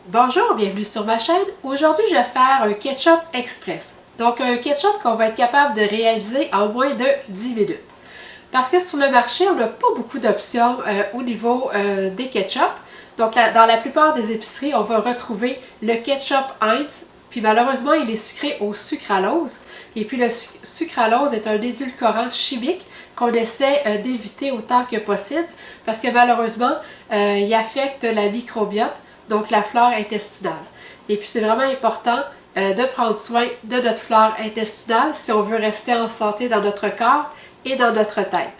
Bonjour, bienvenue sur ma chaîne. Aujourd'hui, je vais faire un ketchup express. Donc, un ketchup qu'on va être capable de réaliser en moins de 10 minutes. Parce que sur le marché, on n'a pas beaucoup d'options au niveau des ketchup. Donc, dans la plupart des épiceries, on va retrouver le ketchup Heinz. Puis malheureusement, il est sucré au sucralose. Et puis le sucralose est un édulcorant chimique qu'on essaie d'éviter autant que possible. Parce que malheureusement, il affecte la microbiote, donc la flore intestinale. Et puis c'est vraiment important de prendre soin de notre flore intestinale si on veut rester en santé dans notre corps et dans notre tête.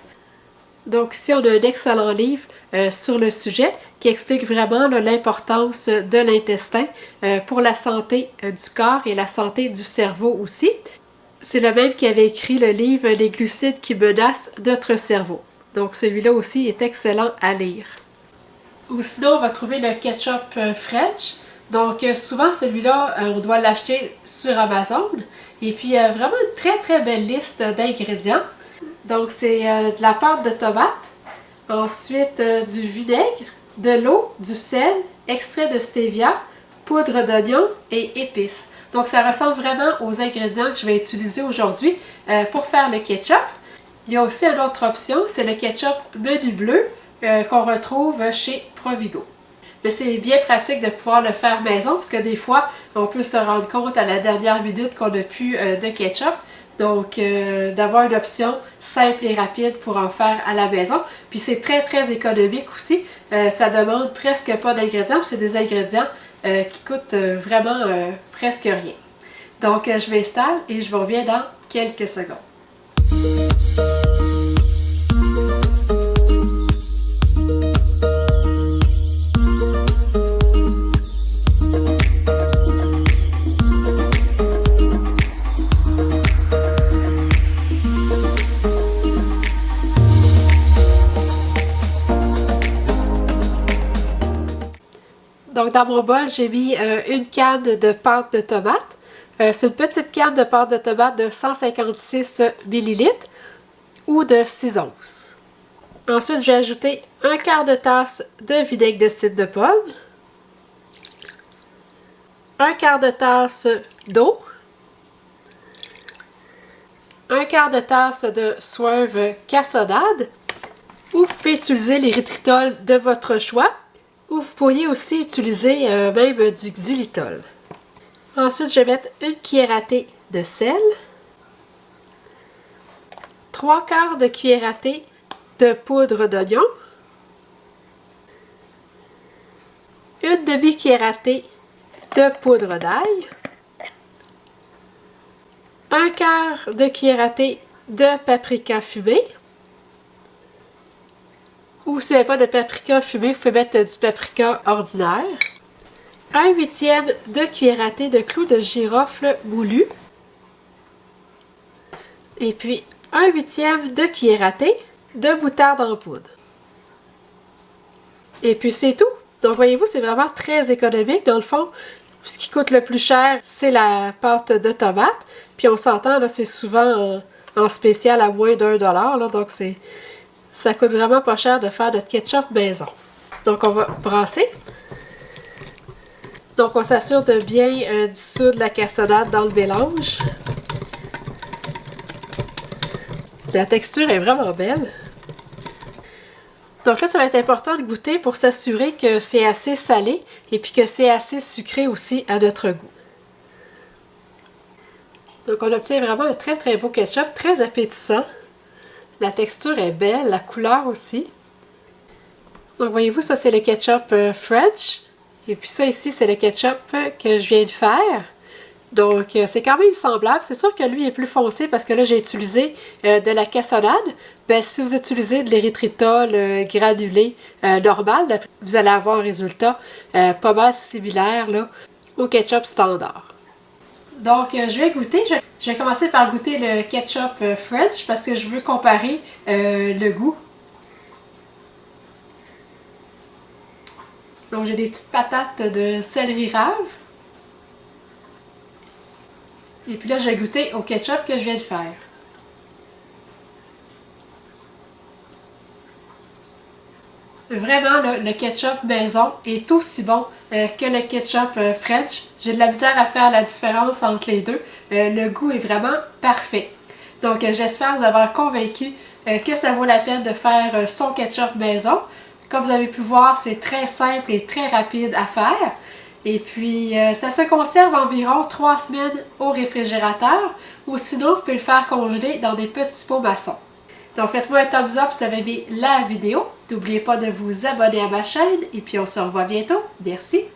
Donc ici, on a un excellent livre sur le sujet qui explique vraiment l'importance de l'intestin pour la santé du corps et la santé du cerveau aussi. C'est le même qui avait écrit le livre Les glucides qui menacent notre cerveau. Donc celui-là aussi est excellent à lire. Ou sinon, on va trouver le ketchup French. Donc souvent celui-là, on doit l'acheter sur Amazon. Et puis vraiment une très très belle liste d'ingrédients. Donc c'est de la pâte de tomate, ensuite du vinaigre, de l'eau, du sel, extrait de stevia, poudre d'oignon et épices. Donc ça ressemble vraiment aux ingrédients que je vais utiliser aujourd'hui pour faire le ketchup. Il y a aussi une autre option, c'est le ketchup menu bleu qu'on retrouve chez Provigo. Mais c'est bien pratique de pouvoir le faire maison parce que des fois, on peut se rendre compte à la dernière minute qu'on n'a plus de ketchup. Donc, d'avoir une option simple et rapide pour en faire à la maison. Puis c'est très très économique aussi. Ça demande presque pas d'ingrédients. Puis c'est des ingrédients qui coûtent vraiment presque rien. Donc, je m'installe et je vous reviens dans quelques secondes. Donc, dans mon bol, j'ai mis une canne de pâte de tomate. C'est une petite canne de pâte de tomate de 156 ml ou de 6 onces. Ensuite, j'ai ajouté un quart de tasse de vinaigre de cidre de pomme, un quart de tasse d'eau, un quart de tasse de soivre cassonade, ou vous pouvez utiliser l'érythritol de votre choix. Ou vous pourriez aussi utiliser même du xylitol. Ensuite, je vais mettre une cuillère à thé de sel, 3/4 de cuillère à thé de poudre d'oignon, une demi-cuillère à thé de poudre d'ail, 1/4 de cuillère à thé de paprika fumé. Ou si vous n'avez pas de paprika fumé, vous pouvez mettre du paprika ordinaire. 1/8 de cuillère à thé de clous de girofle moulu. Et puis 1/8 de cuillère à thé de moutarde en poudre. Et puis c'est tout. Donc voyez-vous, c'est vraiment très économique. Dans le fond, ce qui coûte le plus cher, c'est la pâte de tomate. Puis on s'entend, là, c'est souvent en spécial à moins d'1 $. Là, donc ça coûte vraiment pas cher de faire notre ketchup maison. Donc on va brasser. Donc on s'assure de bien dissoudre la cassonade dans le mélange. La texture est vraiment belle. Donc là, ça va être important de goûter pour s'assurer que c'est assez salé et puis que c'est assez sucré aussi à notre goût. Donc on obtient vraiment un très très beau ketchup, très appétissant. La texture est belle, la couleur aussi. Donc voyez-vous, ça c'est le ketchup French. Et puis ça ici, c'est le ketchup que je viens de faire. Donc c'est quand même semblable. C'est sûr que lui est plus foncé parce que là j'ai utilisé de la cassonade. Ben, si vous utilisez de l'érythritol granulé normal, vous allez avoir un résultat pas mal similaire là, au ketchup standard. Donc, je vais goûter. Je vais commencer par goûter le ketchup French parce que je veux comparer le goût. Donc, j'ai des petites patates de céleri rave. Et puis là, je vais goûter au ketchup que je viens de faire. Vraiment, le ketchup maison est aussi bon que le ketchup French. J'ai de la misère à faire la différence entre les deux. Le goût est vraiment parfait. Donc, j'espère vous avoir convaincu que ça vaut la peine de faire son ketchup maison. Comme vous avez pu voir, c'est très simple et très rapide à faire. Et puis, ça se conserve environ 3 semaines au réfrigérateur ou sinon, vous pouvez le faire congeler dans des petits pots maçons. Donc, faites-moi un thumbs up si vous avez aimé la vidéo. N'oubliez pas de vous abonner à ma chaîne et puis on se revoit bientôt. Merci!